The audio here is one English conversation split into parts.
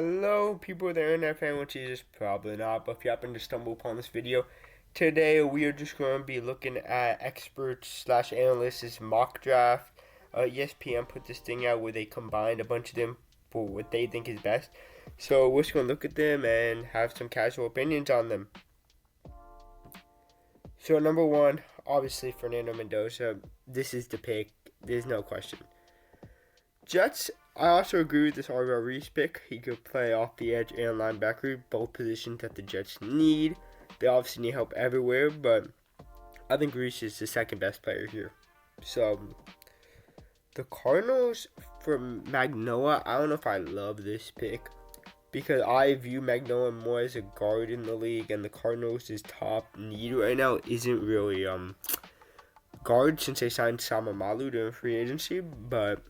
Hello, people of the internet fan, which is probably not, but if you happen to stumble upon this video, today we are just going to be looking at experts slash analysts' mock draft. ESPN put this thing out where they combined a bunch of them for what they think is best. So we're just going to look at them and have some casual opinions on them. So number one, obviously Fernando Mendoza. This is the pick. There's no question. Jets, I also agree with this R.R. Reese pick. He could play off the edge and linebacker, both positions that the Jets need. They obviously need help everywhere, but I think Reese is the second best player here. So, the Cardinals for Magnoa, I don't know if I love this pick because I view Magnoa more as a guard in the league, and the Cardinals' top need right now isn't really guard since they signed Samamalu during free agency, but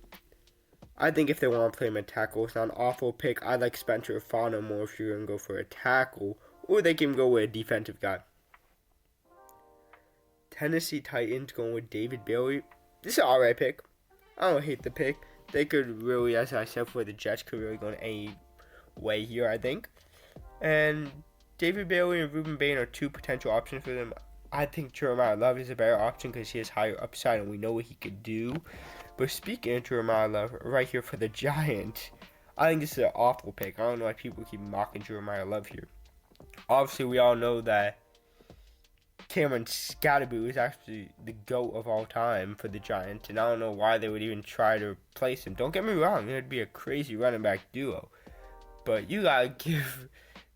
I think if they want to play him at tackle, it's not an awful pick. I like Spencer Fano more if you're going to go for a tackle, or they can go with a defensive guy. Tennessee Titans going with David Bailey. This is an alright pick. I don't hate the pick. They could really, as I said before, the Jets could really go in any way here, I think. And David Bailey and Ruben Bain are two potential options for them. I think Jeremiah Love is a better option because he has higher upside and we know what he could do. But speaking of Jeremiah Love, right here for the Giants, I think this is an awful pick. I don't know why people keep mocking Jeremiah Love here. Obviously, we all know that Cameron Scatterboo is actually the GOAT of all time for the Giants, and I don't know why they would even try to replace him. Don't get me wrong, it would be a crazy running back duo. But you gotta give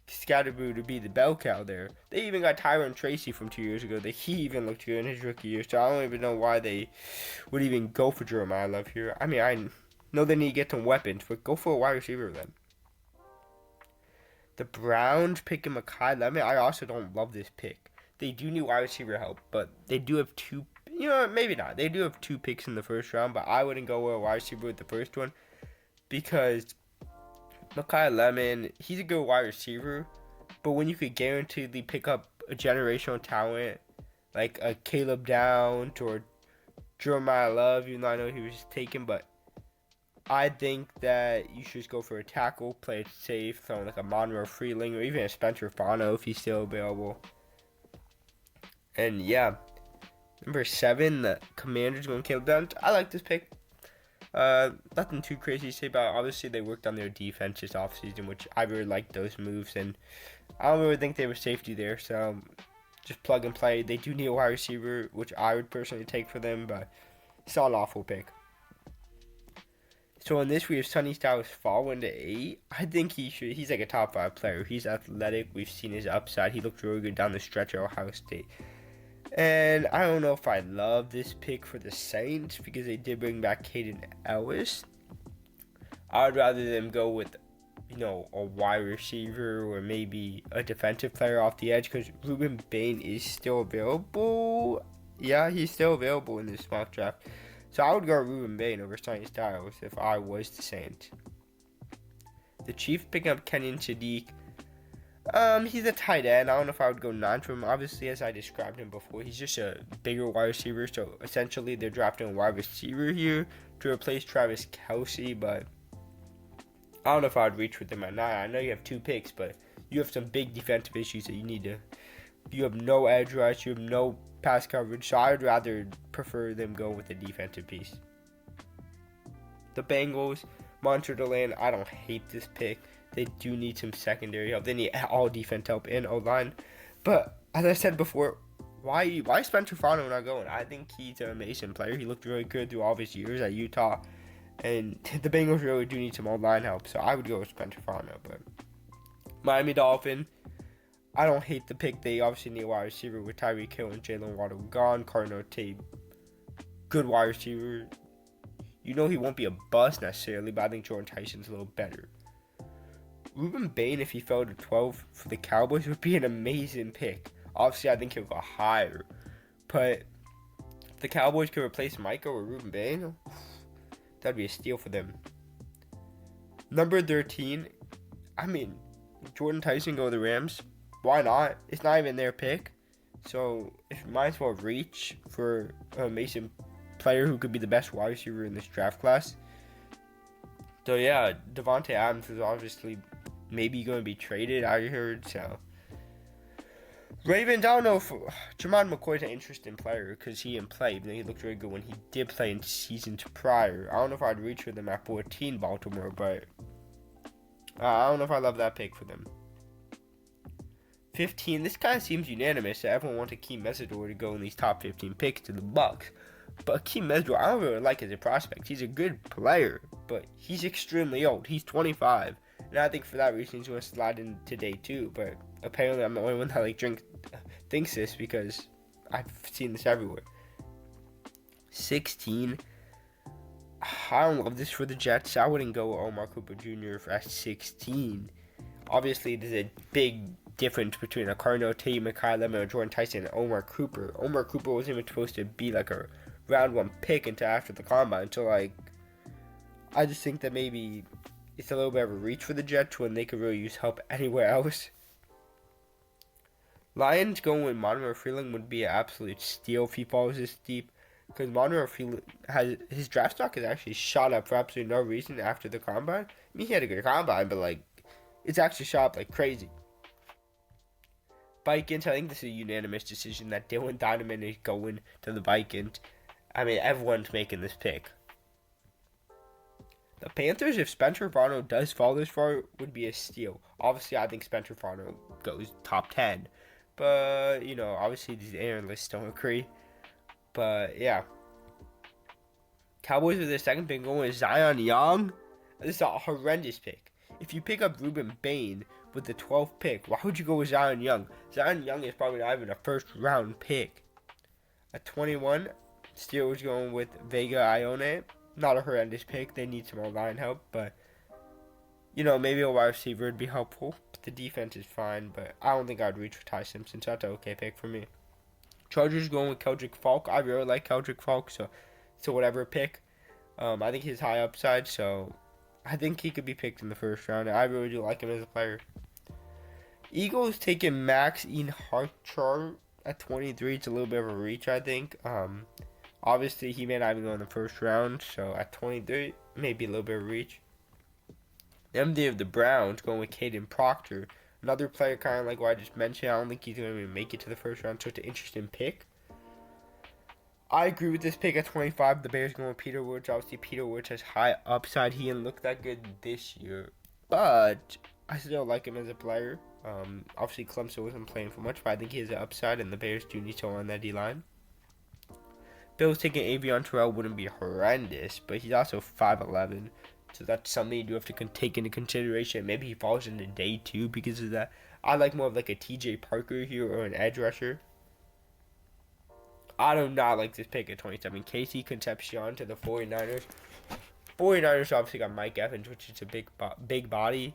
Scatterboo to be the bell cow there. They even got Tyron Tracy from 2 years ago. He even looked good in his rookie year, so I don't even know why they would even go for Jeremiah Love here. I mean, I know they need to get some weapons, but go for a wide receiver then. The Browns picking Mekhi Lemon. I also don't love this pick. They do need wide receiver help, but they do have two. You know, maybe not. They do have two picks in the first round, but I wouldn't go with a wide receiver with the first one because Mekhi Lemon, he's a good wide receiver, but when you could guaranteedly pick up a generational talent like a Caleb Downs or Jeremiah Love, even though I know he was taken, but I think that you should just go for a tackle, play it safe, throw like a Monroe Freeling or even a Spencer Fano if he's still available. And yeah, number 7, the Commanders going Caleb Downs. I like this pick. Nothing too crazy to say about it. Obviously, they worked on their defense this offseason, which I really liked those moves, and I don't really think they were safety there, so just plug and play. They do need a wide receiver, which I would personally take for them, but it's not an awful pick. So in this, we have Sonny Styles falling to 8. I think he's like a top 5 player. He's athletic. We've seen his upside. He looked really good down the stretch at Ohio State. And I don't know if I love this pick for the Saints because they did bring back Caden Ellis. I would rather them go with, a wide receiver or maybe a defensive player off the edge because Ruben Bain is still available. Yeah, he's still available in this mock draft. So I would go Ruben Bain over Sonny Styles if I was the Saints. The Chiefs picking up Kenyon Sadiq. He's a tight end. I don't know if I would go 9 for him. Obviously, as I described him before, he's just a bigger wide receiver. So essentially, they're drafting a wide receiver here to replace Travis Kelce. But I don't know if I would reach with him at 9. I know you have 2 picks, but you have some big defensive issues that you need to. You have no edge rush. You have no pass coverage. So I would rather prefer them go with a defensive piece. The Bengals, Monster Deland. I don't hate this pick. They do need some secondary help. They need all defense help in O-line. But as I said before, why Spencer Fano not going? I think he's an amazing player. He looked really good through all of his years at Utah. And the Bengals really do need some O-line help. So I would go with Spencer Fano. But Miami Dolphins, I don't hate the pick. They obviously need a wide receiver with Tyreek Hill and Jalen Waddle gone. Cardinal Tate, good wide receiver. He won't be a bust necessarily, but I think Jordan Tyson's a little better. Ruben Bain, if he fell to 12 for the Cowboys, would be an amazing pick. Obviously, I think he'll go higher. But if the Cowboys could replace Micah or Ruben Bain, that'd be a steal for them. Number 13, Jordan Tyson go to the Rams. Why not? It's not even their pick. So, it might as well reach for an amazing player who could be the best wide receiver in this draft class. So, yeah, Devontae Adams was obviously maybe going to be traded, I heard. So Ravens, I don't know if Jermon McCoy's an interesting player because he didn't play, even though he looked really good when he did play in seasons prior. I don't know if I'd reach for them at 14, Baltimore, but I don't know if I love that pick for them. 15, this kind of seems unanimous that everyone wants Akeem Mesidor to go in these top 15 picks to the Bucks. But Akeem Mesidor, I don't really like as a prospect. He's a good player, but he's extremely old. He's 25. And I think for that reason he's going to slide into day 2. But apparently I'm the only one that thinks this because I've seen this everywhere. 16, I don't love this for the Jets. I wouldn't go Omar Cooper Jr. at 16. Obviously, there's a big difference between a Cardinal, Teddy McKay, or Jordan Tyson, and Omar Cooper. Omar Cooper wasn't even supposed to be like a round 1 pick until after the combine. So, I just think that maybe it's a little bit of a reach for the Jets when they could really use help anywhere else. Lions going with Montgomery Freeland would be an absolute steal if he falls this deep. Because Montgomery Freeland his draft stock has actually shot up for absolutely no reason after the combine. I mean, he had a good combine, but it's actually shot up like crazy. Vikings, I think this is a unanimous decision that Dylan Donovan is going to the Vikings. I mean, everyone's making this pick. The Panthers, if Spencer Varno does fall this far, would be a steal. Obviously, I think Spencer Varno goes top 10. But, obviously these analysts don't agree. But, yeah. Cowboys with their second pick going with Zion Young. This is a horrendous pick. If you pick up Ruben Bain with the 12th pick, why would you go with Zion Young? Zion Young is probably not even a first-round pick. At 21, Steelers going with Vega Ione. Not a horrendous pick. They need some more line help, but maybe a wide receiver would be helpful. But the defense is fine, but I don't think I'd reach for Ty Simpson, so that's an okay pick for me. Chargers going with Keldrick Falk. I really like Keldrick Falk, so whatever pick. I think he's high upside, so I think he could be picked in the first round. I really do like him as a player. Eagles taking Max Ian Hartchar at 23. It's a little bit of a reach, I think. Obviously, he may not even go in the first round, so at 23, maybe a little bit of reach. MD of the Browns going with Caden Proctor. Another player kind of like what I just mentioned. I don't think he's going to make it to the first round, so it's an interesting pick. I agree with this pick at 25. The Bears going with Peter Woods. Obviously, Peter Woods has high upside. He didn't look that good this year, but I still like him as a player. Obviously, Clemson wasn't playing for much, but I think he has an upside, and the Bears do need someone on that D-line. Bills taking Avion Terrell wouldn't be horrendous, but he's also 5'11", so that's something you do have to take into consideration. Maybe he falls into day 2 because of that. I like more of a TJ Parker here or an edge rusher. I do not like this pick at 27. Casey Concepcion to the 49ers. 49ers obviously got Mike Evans, which is a big body.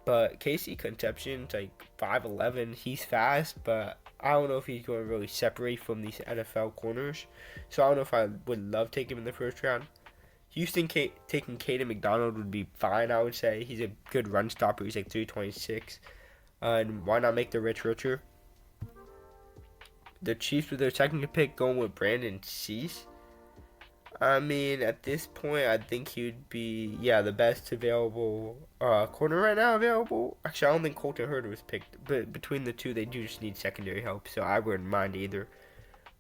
But Casey Concepcion's 5'11". He's fast, but I don't know if he's going to really separate from these NFL corners. So I don't know if I would love taking him in the first round. Houston taking Caden McDonald would be fine, I would say. He's a good run stopper. He's 326. And why not make the rich richer? The Chiefs with their second pick going with Brandon Cease. I mean, at this point, I think he would be, the best available corner right now available. Actually, I don't think Colton Herter was picked. But between the two, they do just need secondary help, so I wouldn't mind either.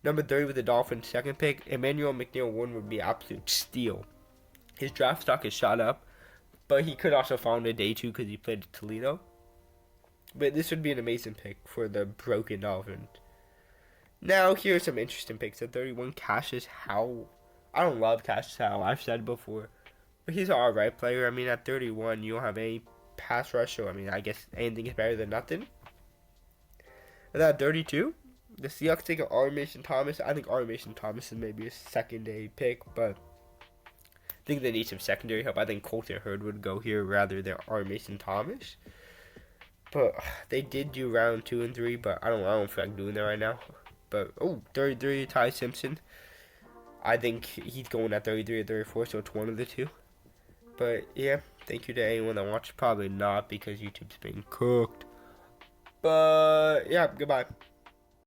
Number 30 with the Dolphins' second pick, Emmanuel McNeil-Warren would be an absolute steal. His draft stock is shot up, but he could also fall into day 2 because he played at Toledo. But this would be an amazing pick for the broken Dolphins. Now, here are some interesting picks. At 31, Cassius Howell. I don't love Cassius Howell, I've said before. But he's an alright player. I mean, at 31, you don't have any pass rush, so I guess anything is better than nothing. And at 32, the Seahawks take R. Mason Thomas. I R. Mason Thomas is maybe a secondary pick, but I think they need some secondary help. I think Colton Hurd would go here rather than R. Mason Thomas. But they did do round 2 and 3, but I don't feel like doing that right now. But 33, Ty Simpson. I think he's going at 33 or 34, so it's one of the two. But yeah, thank you to anyone that watched. Probably not because YouTube's being cooked. But yeah, goodbye.